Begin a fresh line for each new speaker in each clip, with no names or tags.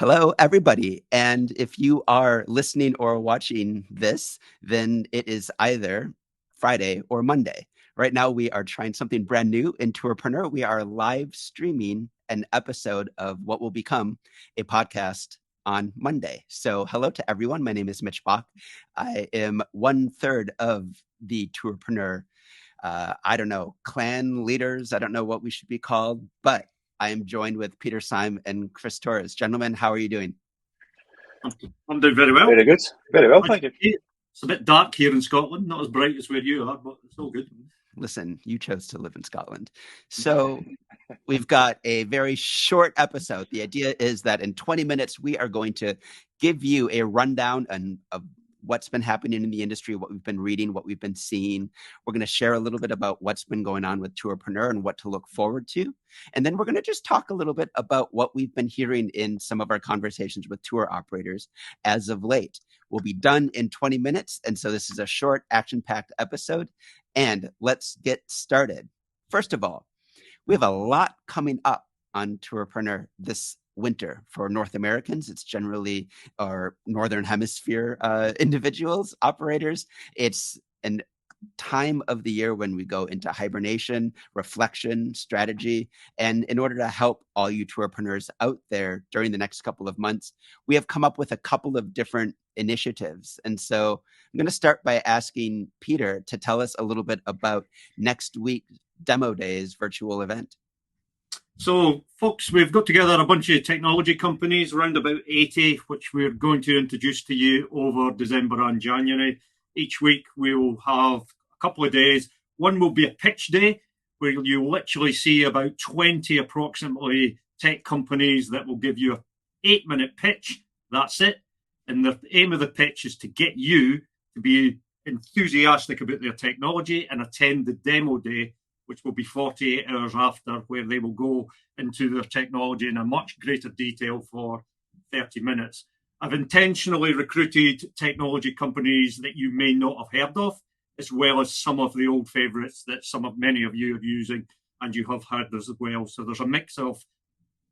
Hello, everybody. And if you are listening or watching this, then it is either Friday or Monday. Right now, we are trying something brand new in Tourpreneur. We are live streaming an episode of what will become a podcast on Monday. So, hello to everyone. My name is Mitch Bach. I am 1/3 of the Tourpreneur, I don't know, clan leaders. I don't know what we should be called, but I am joined with Peter Syme and Chris Torres. Gentlemen, how are you doing?
I'm doing very well.
Very good. Very well, thank you.
It's a bit dark here in Scotland, not as bright as where you are, but it's all good.
Listen, you chose to live in Scotland. So we've got a very short episode. The idea is that in 20 minutes, we are going to give you a rundown of what's been happening in the industry, what we've been reading, what we've been seeing. We're going to share a little bit about what's been going on with Tourpreneur and what to look forward to. And then we're going to just talk a little bit about what we've been hearing in some of our conversations with tour operators as of late. We'll be done in 20 minutes. And so this is a short, action-packed episode. And let's get started. First of all, we have a lot coming up on Tourpreneur this winter for North Americans. It's generally our Northern Hemisphere individuals, operators. It's a time of the year when we go into hibernation, reflection, strategy. And in order to help all you tourpreneurs out there during the next couple of months, we have come up with a couple of different initiatives. And so I'm going to start by asking Peter to tell us a little bit about next week's Demo Days virtual event.
So, folks, we've got together a bunch of technology companies, around about 80, which we're going to introduce to you over December and January. Each week, we will have a couple of days. One will be a pitch day, where you'll literally see about 20 approximately tech companies that will give you an 8-minute pitch. That's it. And the aim of the pitch is to get you to be enthusiastic about their technology and attend the demo day, which will be 48 hours after, where they will go into their technology in a much greater detail for 30 minutes. I've intentionally recruited technology companies that you may not have heard of, as well as some of the old favourites that many of you are using and you have heard as well. So there's a mix of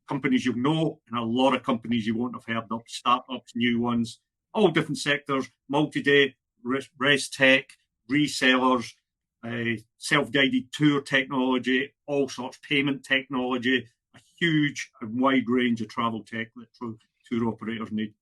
companies you'll know and a lot of companies you won't have heard of, startups, new ones, all different sectors, multi-day, res tech, resellers, self-guided tour technology, all sorts, payment technology, a huge and wide range of travel tech that tour operators need.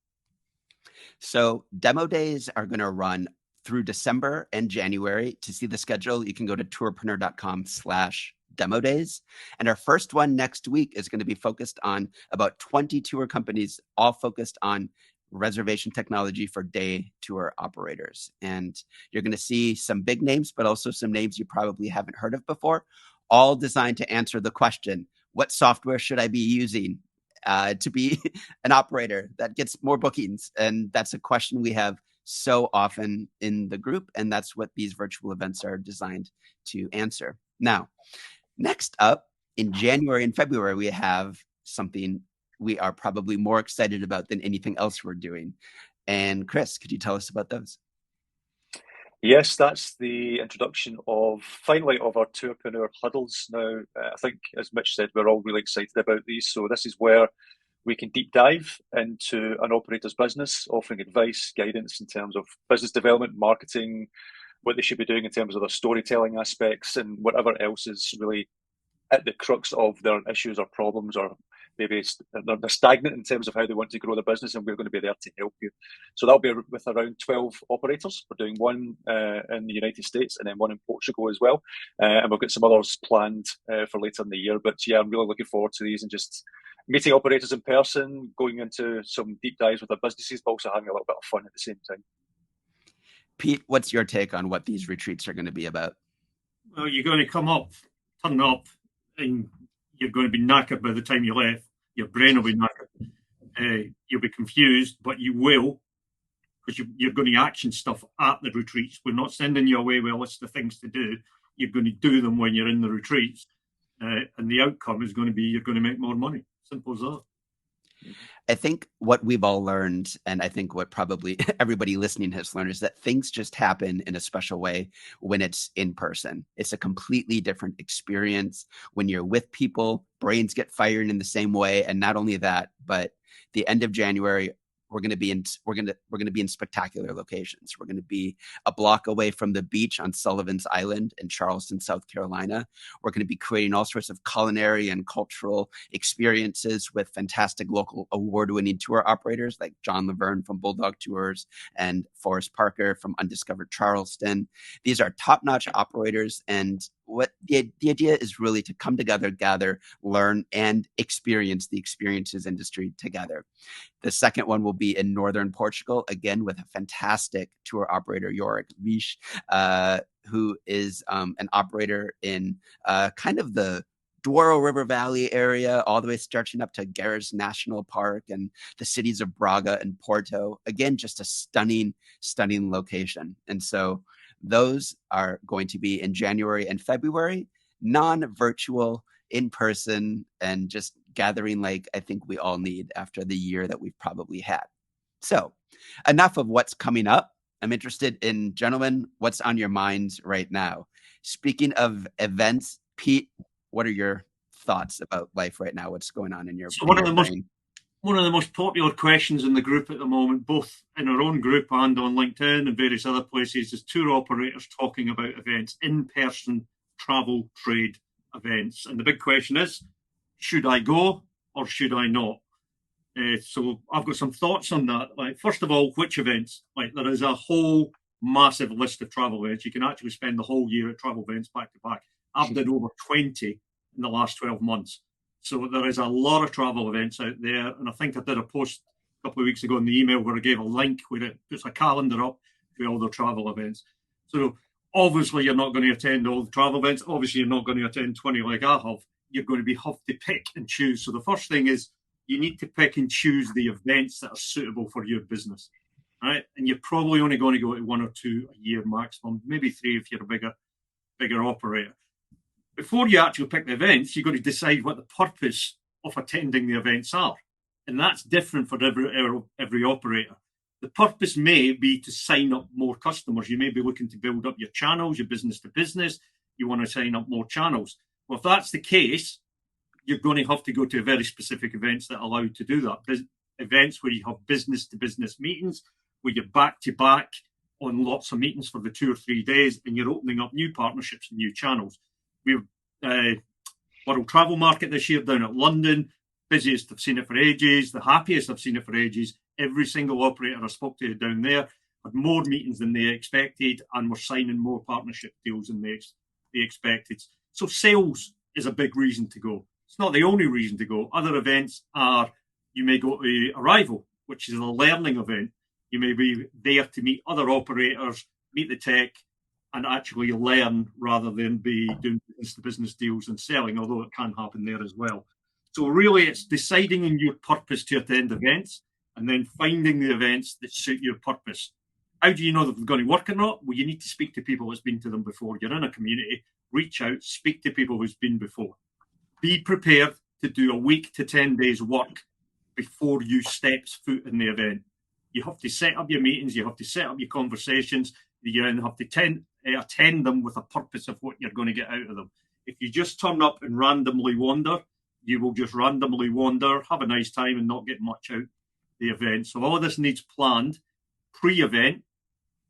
So demo days are going to run through December and January. To see the schedule, you can go to tourpreneur.com/demo days. And our first one next week is going to be focused on about 20 tour companies, all focused on reservation technology for day tour operators. And you're going to see some big names, but also some names you probably haven't heard of before, all designed to answer the question, what software should I be using to be an operator that gets more bookings? And that's a question we have so often in the group. And that's what these virtual events are designed to answer. Now, next up in January and February, we have something we are probably more excited about than anything else we're doing. And Chris, could you tell us about those?
Yes, that's the introduction finally of our Tourpreneur Huddles. Now, I think, as Mitch said, we're all really excited about these. So this is where we can deep dive into an operator's business, offering advice, guidance in terms of business development, marketing, what they should be doing in terms of their storytelling aspects, and whatever else is really at the crux of their issues or problems, or maybe they're stagnant in terms of how they want to grow the business, and we're going to be there to help you. So that'll be with around 12 operators. We're doing one in the United States and then one in Portugal as well. And we've got some others planned for later in the year. But yeah, I'm really looking forward to these and just meeting operators in person, going into some deep dives with their businesses, but also having a little bit of fun at the same time.
Pete, what's your take on what these retreats are going to be about?
Well, you're going to turn up, and you're going to be knackered by the time you left. Your brain will be knackered. You'll be confused, but you will, because you're going to action stuff at the retreats. We're not sending you away with a list of things to do. You're going to do them when you're in the retreats. And the outcome is going to be you're going to make more money. Simple as that.
I think what we've all learned, and I think what probably everybody listening has learned, is that things just happen in a special way when it's in person. It's a completely different experience when you're with people. Brains get fired in the same way. And not only that, but The end of January, we're going to be in spectacular locations. We're going to be a block away from the beach on Sullivan's Island in Charleston, South Carolina. We're going to be creating all sorts of culinary and cultural experiences with fantastic local award-winning tour operators like John Laverne from Bulldog Tours and Forrest Parker from Undiscovered Charleston. These are top-notch operators, and what the idea is really to come together, gather, learn, and experience the experiences industry together. The second one will be in northern Portugal, again with a fantastic tour operator, Yorick Vish, who is an operator in kind of the Douro River Valley area, all the way stretching up to Garras National Park and the cities of Braga and Porto. Again, just a stunning, stunning location. And so those are going to be in January and February, non-virtual, in person, and just gathering like I think we all need after the year that we've probably had. So enough of what's coming up. I'm interested in, gentlemen, what's on your minds right now? Speaking of events, Pete, what are your thoughts about life right now? What's going on in your,
One of the most popular questions in the group at the moment, both in our own group and on LinkedIn and various other places, is tour operators talking about events, in-person travel trade events. And the big question is, should I go or should I not? So I've got some thoughts on that. Like, first of all, which events? Like, there is a whole massive list of travel events. You can actually spend the whole year at travel events back to back. I've done over 20 in the last 12 months. So there is a lot of travel events out there. And I think I did a post a couple of weeks ago in the email where I gave a link where it puts a calendar up to all the travel events. So obviously you're not going to attend all the travel events. Obviously you're not going to attend 20 like I have. You're going to have to pick and choose. So the first thing is you need to pick and choose the events that are suitable for your business, right? And you're probably only going to go to 1 or 2 a year maximum, maybe 3 if you're a bigger operator. Before you actually pick the events, you've got to decide what the purpose of attending the events are. And that's different for every operator. The purpose may be to sign up more customers. You may be looking to build up your channels, your business to business. You want to sign up more channels. Well, if that's the case, you're going to have to go to very specific events that allow you to do that. Events where you have business to business meetings, where you're back to back on lots of meetings for the 2 or 3 days, and you're opening up new partnerships and new channels. We've World Travel Market this year down at London, busiest I've seen it for ages, the happiest I've seen it for ages. Every single operator I spoke to down there had more meetings than they expected and were signing more partnership deals than they expected. So sales is a big reason to go. It's not the only reason to go. Other events are, you may go to Arrival, which is a learning event. You may be there to meet other operators, meet the tech, and actually learn rather than be doing business-to-business deals and selling, although it can happen there as well. So really, it's deciding on your purpose to attend events and then finding the events that suit your purpose. How do you know that they're going to work or not? Well, you need to speak to people that's been to them before. You're in a community, reach out, speak to people who's been before. Be prepared to do a week to 10 days work before you step foot in the event. You have to set up your meetings, you have to set up your conversations, you have to attend them with a purpose of what you're going to get out of them. If you just turn up and randomly wander, you will just randomly wander, have a nice time and not get much out of the event. So all of this needs planned, pre-event,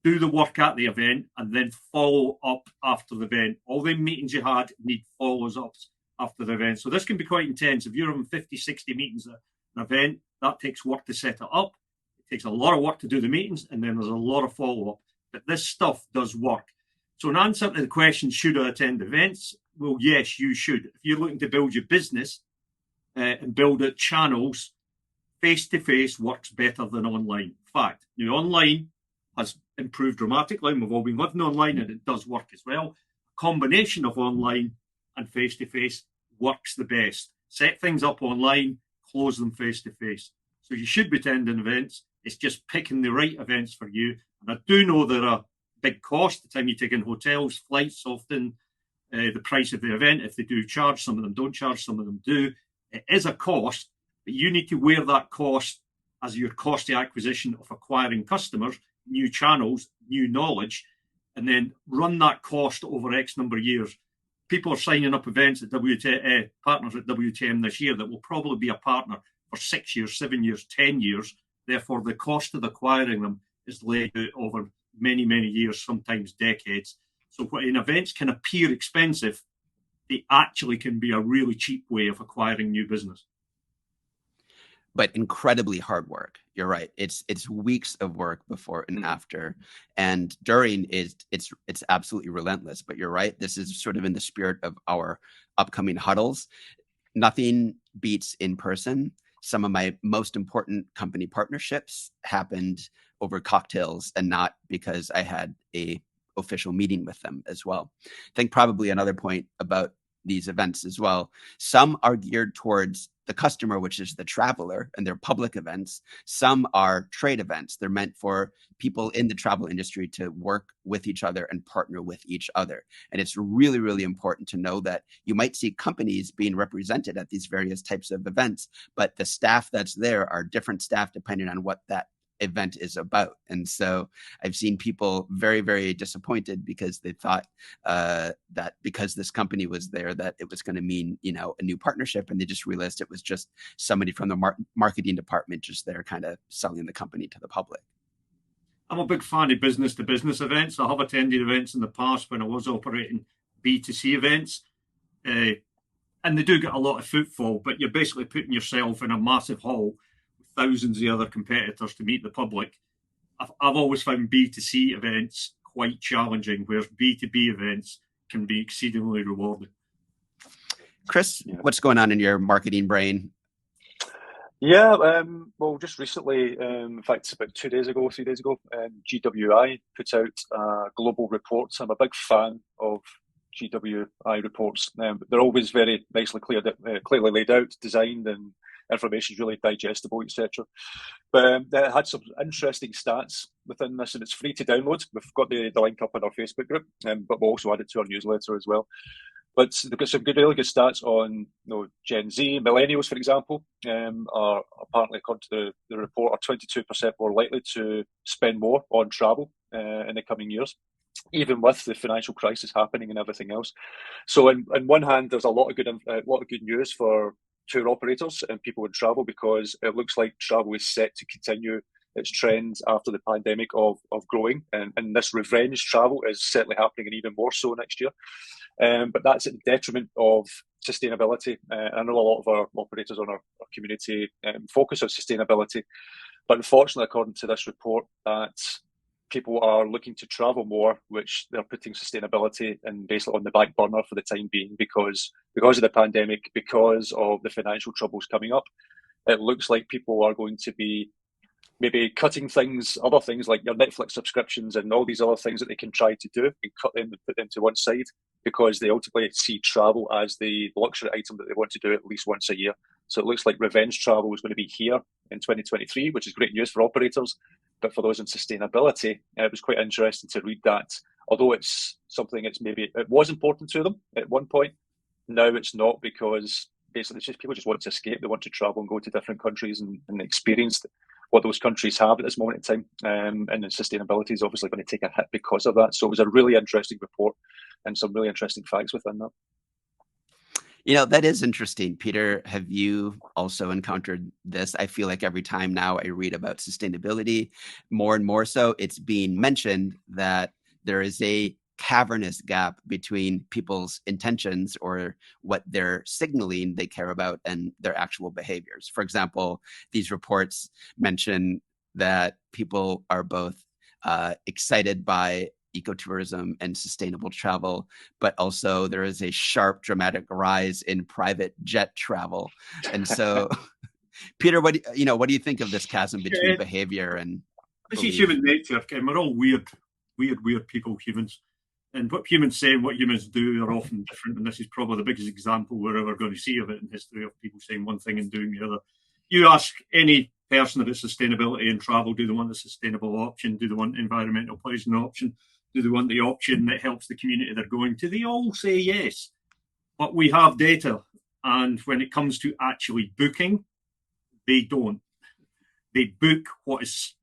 do the work at the event, and then follow up after the event. All the meetings you had need follows-ups after the event. So this can be quite intense. If you're having 50, 60 meetings at an event, that takes work to set it up. It takes a lot of work to do the meetings, and then there's a lot of follow-up. But this stuff does work. So in answer to the question, should I attend events? Well, yes, you should. If you're looking to build your business and build it channels, face-to-face works better than online. In fact, now online has improved dramatically, and we've all been living online, and it does work as well. A combination of online and face-to-face works the best. Set things up online, close them face-to-face. So you should be attending events. It's just picking the right events for you. And I do know there are big costs the time you take in hotels, flights, often the price of the event. If they do charge, some of them don't charge, some of them do. It is a cost, but you need to wear that cost as your cost of acquisition of acquiring customers, new channels, new knowledge, and then run that cost over X number of years. People are signing up events at partners at WTM this year that will probably be a partner for 6 years, 7 years, 10 years. Therefore, the cost of acquiring them is laid out over many, many years, sometimes decades. So when events can appear expensive, they actually can be a really cheap way of acquiring new business.
But incredibly hard work. You're right. It's weeks of work before and after, and during it's absolutely relentless. But you're right. This is sort of in the spirit of our upcoming huddles. Nothing beats in person. Some of my most important company partnerships happened over cocktails and not because I had a official meeting with them as well. I think probably another point about these events as well. Some are geared towards the customer, which is the traveler, and they're public events. Some are trade events. They're meant for people in the travel industry to work with each other and partner with each other. And it's really, really important to know that you might see companies being represented at these various types of events, but the staff that's there are different staff depending on what that event is about. And so I've seen people very, very disappointed because they thought that because this company was there, that it was going to mean, a new partnership. And they just realized it was just somebody from the marketing department just there kind of selling the company to the public.
I'm a big fan of business to business events. I have attended events in the past when I was operating B2C events. And they do get a lot of footfall, but you're basically putting yourself in a massive hall thousands of other competitors to meet the public. I've always found B2C events quite challenging, whereas B2B events can be exceedingly rewarding.
Chris, what's going on in your marketing brain?
Yeah, well, just recently, in fact, about 3 days ago, GWI put out a global report. I'm a big fan of GWI reports. They're always very nicely clearly laid out, designed, and information is really digestible, etc. But it had some interesting stats within this, and it's free to download. We've got the link up in our Facebook group, but we'll also add it to our newsletter as well. But they've got some really good stats on Gen Z, millennials, for example, are apparently, according to the report, are 22% more likely to spend more on travel in the coming years, even with the financial crisis happening and everything else. So, on one hand, there's a lot of good news for tour operators and people in travel, because it looks like travel is set to continue its trends after the pandemic of growing, and this revenge travel is certainly happening, and even more so next year. But that's at the detriment of sustainability. I know a lot of our operators on our community focus on sustainability, but unfortunately, according to this report, that people are looking to travel more, which they're putting sustainability and basically on the back burner for the time being because of the pandemic, because of the financial troubles coming up. It looks like people are going to be maybe cutting other things like your Netflix subscriptions and all these other things that they can try to do and cut them and put them to one side, because they ultimately see travel as the luxury item that they want to do at least once a year. So it looks like revenge travel is going to be here in 2023, which is great news for operators. But for those in sustainability, it was quite interesting to read that. Although it's something it was important to them at one point, now it's not, because basically it's just people just want to escape. They want to travel and go to different countries and experience what those countries have at this moment in time. And then sustainability is obviously going to take a hit because of that. So it was a really interesting report and some really interesting facts within that.
That is interesting. Peter, have you also encountered this? I feel like every time now I read about sustainability, more and more so, it's being mentioned that there is a cavernous gap between people's intentions or what they're signaling they care about and their actual behaviors. For example, these reports mention that people are both excited by ecotourism and sustainable travel, but also there is a sharp, dramatic rise in private jet travel. And so, Peter, what do you think of this chasm between behavior and
this is human nature, and we're all weird people, humans. And what humans say and what humans do are often different. And this is probably the biggest example we're ever going to see of it in history, of people saying one thing and doing the other. You ask any person about sustainability and travel, do they want a sustainable option? Do they want environmental poison option? Do they want the option that helps the community they're going to? They all say yes. But we have data. And when it comes to actually booking, they don't. They book what is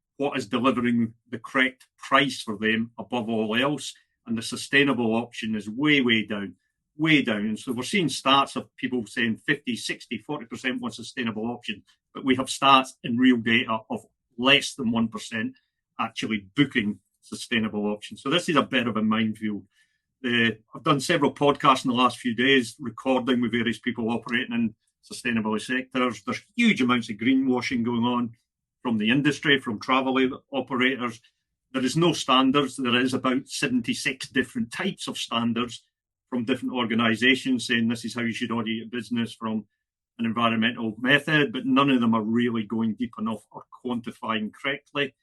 delivering the correct price for them above all else. And the sustainable option is way, way down. way down. So we're seeing stats of people saying 50, 60, 40% want sustainable option, but we have stats in real data of less than 1% actually booking sustainable options. So this is a bit of a minefield. I've done several podcasts in the last few days, recording with various people operating in sustainable sectors. There's huge amounts of greenwashing going on from the industry, from travel operators. There is no standards. There is about 76 different types of standards from different organisations saying this is how you should audit your business from an environmental method, but none of them are really going deep enough or quantifying correctly.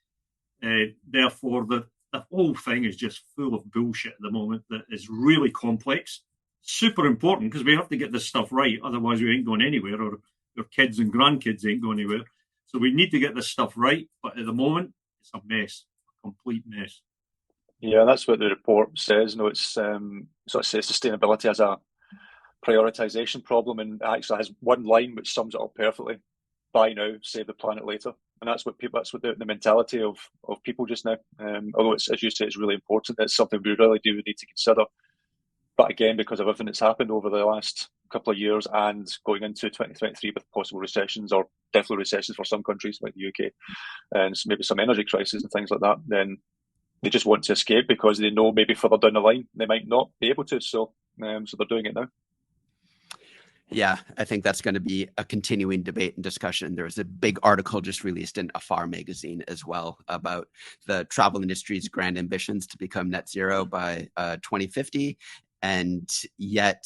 Therefore, the whole thing is just full of bullshit at the moment that is really complex, super important because we have to get this stuff right. Otherwise, we ain't going anywhere, or your kids and grandkids ain't going anywhere. So we need to get this stuff right. But at the moment, it's a mess, a complete mess.
Yeah, that's what the report says. No, it's sort of says sustainability as a prioritization problem, and it actually has one line which sums it up perfectly: buy now, save the planet later. And that's what the mentality of people just now. Although it's, as you say, it's really important. It's something we really do need to consider. But again, because of everything that's happened over the last couple of years and going into 2023 with possible recessions, or definitely recessions for some countries like the UK, and maybe some energy crises and things like that, then they just want to escape because they know maybe further down the line they might not be able to. So they're doing it now.
Yeah, I think that's going to be a continuing debate and discussion. There was a big article just released in Afar magazine as well about the travel industry's grand ambitions to become net zero by 2050. And yet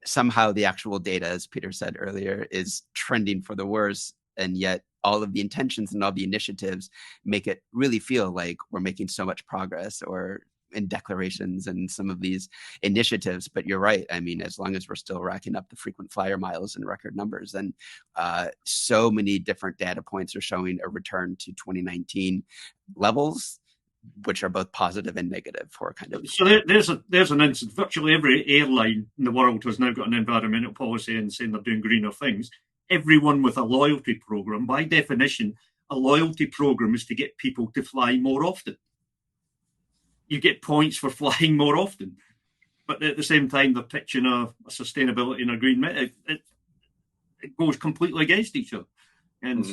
somehow the actual data, as Peter said earlier, is trending for the worse. And yet all of the intentions and all the initiatives make it really feel like we're making so much progress, or in declarations and some of these initiatives. But you're right. I mean, as long as we're still racking up the frequent flyer miles in record numbers, and so many different data points are showing a return to 2019 levels, which are both positive and negative for kind of.
So there's an instance. Virtually every airline in the world has now got an environmental policy and saying they're doing greener things. Everyone with a loyalty program, by definition, a loyalty program is to get people to fly more often. You get points for flying more often, but at the same time, they're pitching a sustainability and a green method. It goes completely against each other, and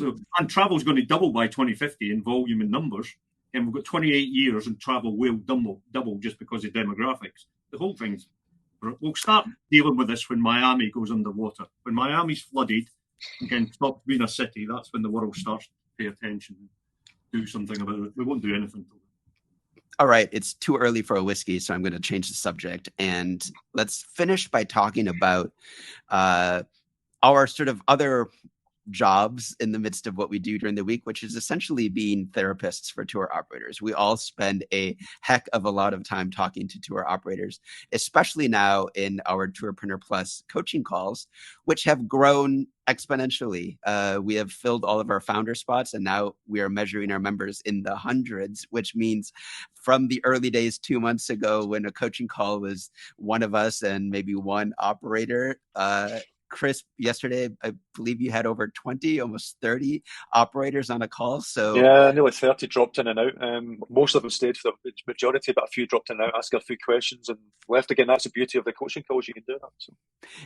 travel is going to double by 2050 in volume and numbers, and we've got 28 years, and travel will double just because of demographics. The whole thing's. We'll start dealing with this when Miami goes underwater. When Miami's flooded and can stop being a city, that's when the world starts to pay attention and do something about it. We won't do anything till then.
All right, it's too early for a whiskey, so I'm going to change the subject. And let's finish by talking about our sort of other jobs in the midst of what we do during the week, which is essentially being therapists for tour operators. We all spend a heck of a lot of time talking to tour operators, especially now in our Tourpreneur Plus coaching calls, which have grown exponentially. We have filled all of our founder spots, and now we are measuring our members in the hundreds, which means from the early days 2 months ago when a coaching call was one of us and maybe one operator, Chris, yesterday, I believe you had over 20, almost 30 operators on a call. So
yeah, nearly 30 dropped in and out. Most of them stayed for the majority, but a few dropped in and out, asked a few questions and left again. That's the beauty of the coaching calls. You can do that. So.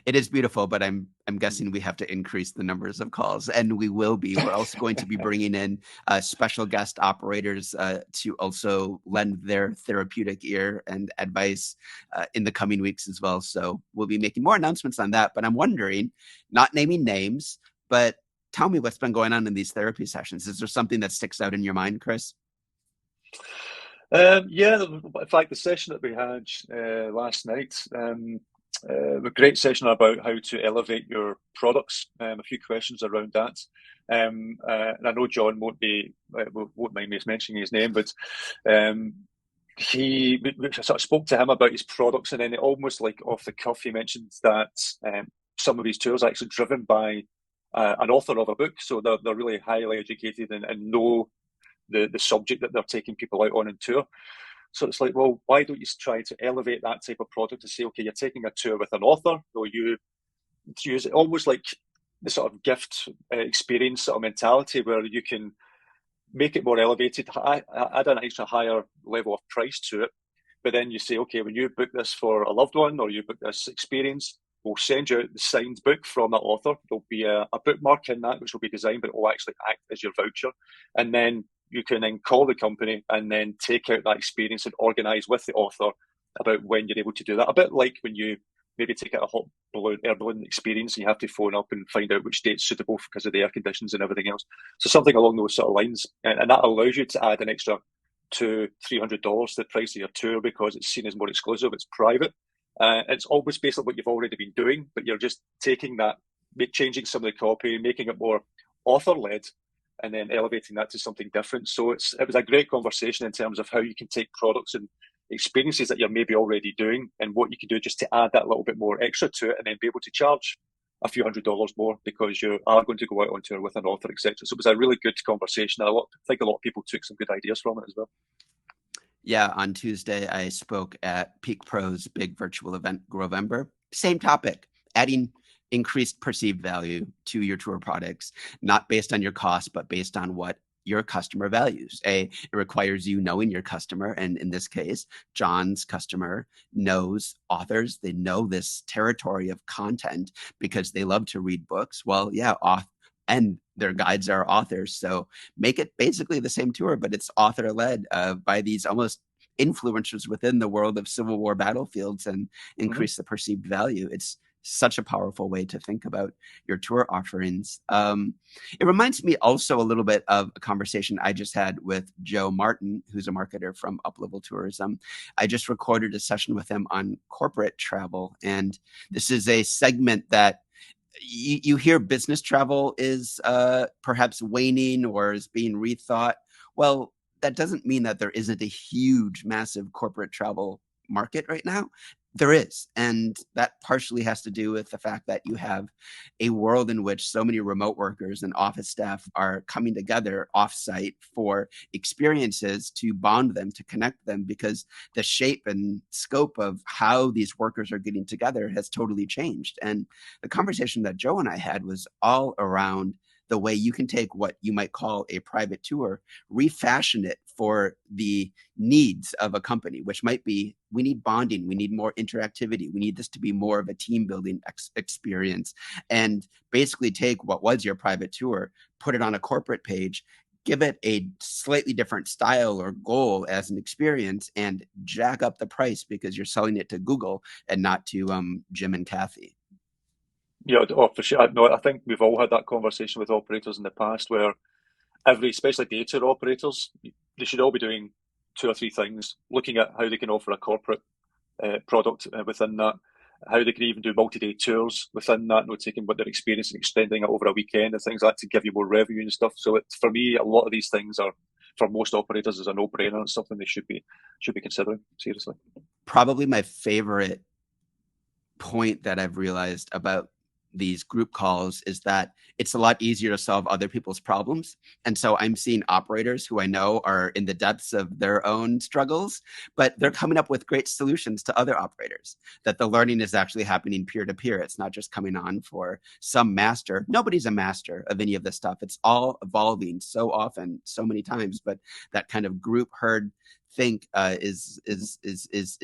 It is beautiful, but I'm guessing we have to increase the numbers of calls, and we will be. We're also going to be bringing in special guest operators to also lend their therapeutic ear and advice in the coming weeks as well. So we'll be making more announcements on that. But I'm wondering, not naming names, but tell me what's been going on in these therapy sessions. Is there something that sticks out in your mind, Chris?
Yeah, in fact, the session that we had last night, a great session about how to elevate your products. A few questions around that. And I know John won't mind me mentioning his name, but we sort of spoke to him about his products, and then almost like off the cuff, he mentioned that some of his tours are actually driven by an author of a book, so they're really highly educated and know the subject that they're taking people out on tour. So it's like, well, why don't you try to elevate that type of product to say, okay, you're taking a tour with an author, or you use it almost like the sort of gift experience sort of mentality where you can make it more elevated, add an extra higher level of price to it, But then you say, okay, when you book this for a loved one or you book this experience, we'll send you out the signed book from that author. There'll be a bookmark in that which will be designed, but it will actually act as your voucher. And then you can then call the company and then take out that experience and organise with the author about when you're able to do that. A bit like when you maybe take out a hot air balloon experience and you have to phone up and find out which date's suitable because of the air conditions and everything else. So something along those sort of lines. And that allows you to add an extra $200-300 to the price of your tour because it's seen as more exclusive, it's private. It's always basically what you've already been doing, but you're just taking that, changing some of the copy, making it more author-led, and then elevating that to something different. So it was a great conversation in terms of how you can take products and experiences that you're maybe already doing and what you can do just to add that little bit more extra to it and then be able to charge a few $100s more because you are going to go out on tour with an author, etc. So it was a really good conversation. I think a lot of people took some good ideas from it as well.
Yeah, on Tuesday, I spoke at Peak Pro's big virtual event, Grovember. Same topic, adding increased perceived value to your tour products, not based on your cost, but based on what your customer values. It requires you knowing your customer. And in this case, John's customer knows authors. They know this territory of content because they love to read books. Well, yeah, and their guides are authors. So make it basically the same tour, but it's author-led by these almost influencers within the world of Civil War battlefields and increase the perceived value. It's such a powerful way to think about your tour offerings. It reminds me also a little bit of a conversation I just had with Joe Martin, who's a marketer from Uplevel Tourism. I just recorded a session with him on corporate travel. And this is a segment that you hear business travel is perhaps waning or is being rethought. Well, that doesn't mean that there isn't a huge, massive corporate travel market right now. There is. And that partially has to do with the fact that you have a world in which so many remote workers and office staff are coming together offsite for experiences to bond them, to connect them, because the shape and scope of how these workers are getting together has totally changed. And the conversation that Joe and I had was all around the way you can take what you might call a private tour, refashion it for the needs of a company, which might be, we need bonding, we need more interactivity, we need this to be more of a team building experience, and basically take what was your private tour, put it on a corporate page, give it a slightly different style or goal as an experience, and jack up the price because you're selling it to Google and not to Jim and Kathy.
Yeah, for sure. No, I think we've all had that conversation with operators in the past where especially day tour operators, they should all be doing 2 or 3 things, looking at how they can offer a corporate product within that, how they can even do multi-day tours within that, taking what they're experiencing, extending it over a weekend and things like that to give you more revenue and stuff. So for me, a lot of these things are, for most operators, is a no-brainer. It's something they should be considering seriously.
Probably my favorite point that I've realized about these group calls is that it's a lot easier to solve other people's problems. And so I'm seeing operators who I know are in the depths of their own struggles, but they're coming up with great solutions to other operators, that the learning is actually happening peer to peer. It's not just coming on for some master. Nobody's a master of any of this stuff. It's all evolving so often, so many times, but that kind of group herd think is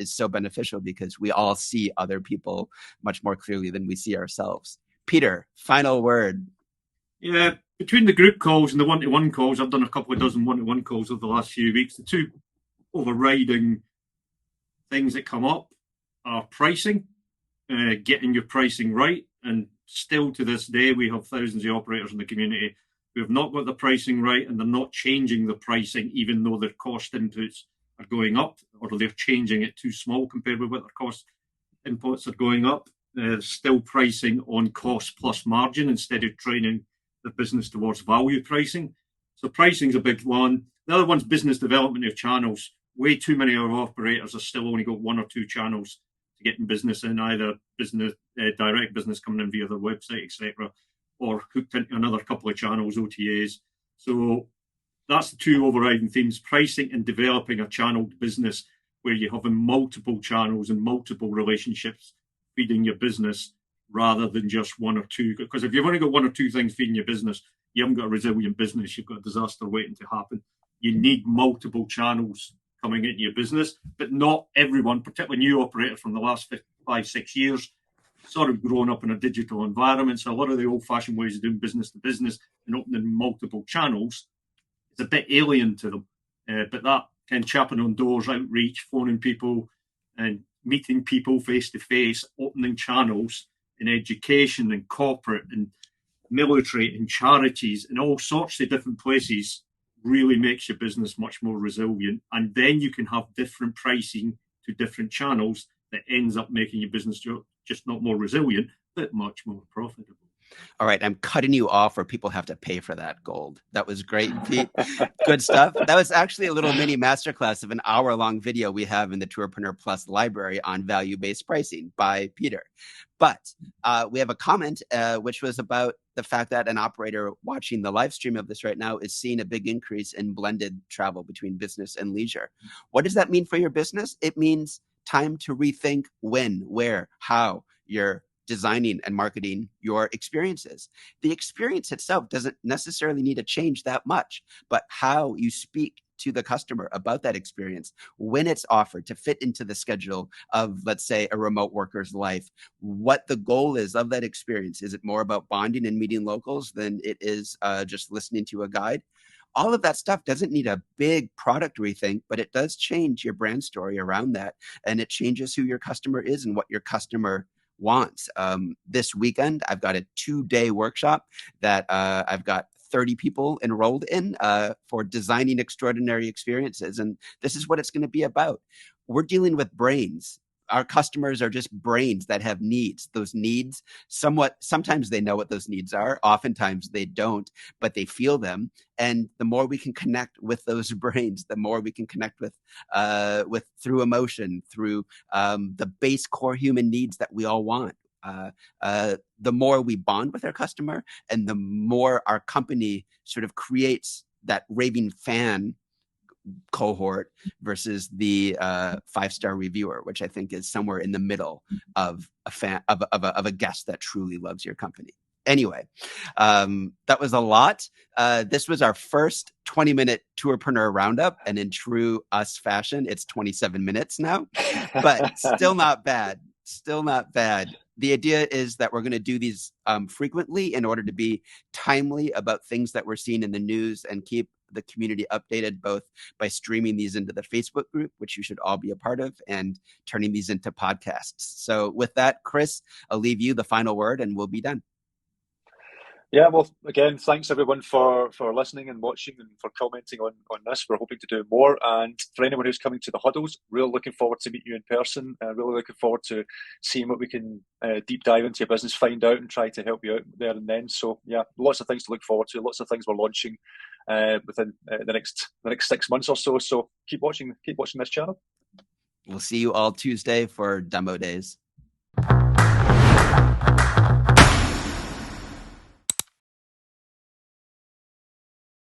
so beneficial because we all see other people much more clearly than we see ourselves. Peter, final word.
Yeah, between the group calls and the one-to-one calls, I've done a couple of dozen one-to-one calls over the last few weeks. The two overriding things that come up are pricing, getting your pricing right. And still to this day, we have thousands of operators in the community who have not got the pricing right, and they're not changing the pricing even though their cost inputs are going up, or they're changing it too small compared with what their cost inputs are going up. Still pricing on cost plus margin instead of training the business towards value pricing. So pricing is a big one. The other one's business development of channels. Way too many of our operators have still only got 1 or 2 channels to get in business in, either business, direct business coming in via their website, etc., or hooked into another couple of channels, OTAs. So that's the 2 overriding themes: pricing and developing a channeled business where you're having multiple channels and multiple relationships feeding your business rather than just 1 or 2. Because if you've only got 1 or 2 things feeding your business, you haven't got a resilient business. You've got a disaster waiting to happen. You need multiple channels coming into your business, but not everyone, particularly new operator from the last 5-6 years, sort of grown up in a digital environment. So a lot of the old-fashioned ways of doing business to business and opening multiple channels is a bit alien to them. But that kind of chapping on doors, outreach, phoning people and meeting people face-to-face, opening channels in education and corporate and military and charities and all sorts of different places really makes your business much more resilient. And then you can have different pricing to different channels that ends up making your business just not more resilient, but much more profitable.
All right, I'm cutting you off or people have to pay for that gold. That was great, Pete. Good stuff. That was actually a little mini masterclass of an hour-long video we have in the Tourpreneur Plus library on value-based pricing by Peter. But we have a comment which was about the fact that an operator watching the live stream of this right now is seeing a big increase in blended travel between business and leisure. What does that mean for your business? It means time to rethink when, where, how you're designing and marketing your experiences. The experience itself doesn't necessarily need to change that much, but how you speak to the customer about that experience, when it's offered to fit into the schedule of, let's say, a remote worker's life, what the goal is of that experience. Is it more about bonding and meeting locals than it is just listening to a guide? All of that stuff doesn't need a big product rethink, but it does change your brand story around that. And it changes who your customer is and what your customer wants. This weekend, I've got a 2-day workshop that I've got 30 people enrolled in for designing extraordinary experiences. And this is what it's going to be about. We're dealing with brains. Our customers are just brains that have needs. Those needs, sometimes they know what those needs are. Oftentimes they don't, but they feel them. And the more we can connect with those brains, the more we can connect with through emotion, through the base core human needs that we all want. The more we bond with our customer and the more our company sort of creates that raving fan cohort versus the 5-star reviewer, which I think is somewhere in the middle of a fan of a guest that truly loves your company. Anyway, that was a lot. This was our first 20-minute Tourpreneur Roundup, and in true us fashion, it's 27 minutes now, but still not bad. Still not bad. The idea is that we're going to do these frequently in order to be timely about things that we're seeing in the news and keep the community updated, both by streaming these into the Facebook group, which you should all be a part of, and turning these into podcasts. So with that, Chris, I'll leave you the final word and we'll be done.
Yeah, well, again, thanks everyone for listening and watching and for commenting on this. We're hoping to do more. And for anyone who's coming to the Huddles, really looking forward to meet you in person. Really looking forward to seeing what we can deep dive into your business, find out and try to help you out there and then. So yeah, lots of things to look forward to, lots of things we're launching within the next 6 months or so. So keep watching this channel.
We'll see you all Tuesday for demo days.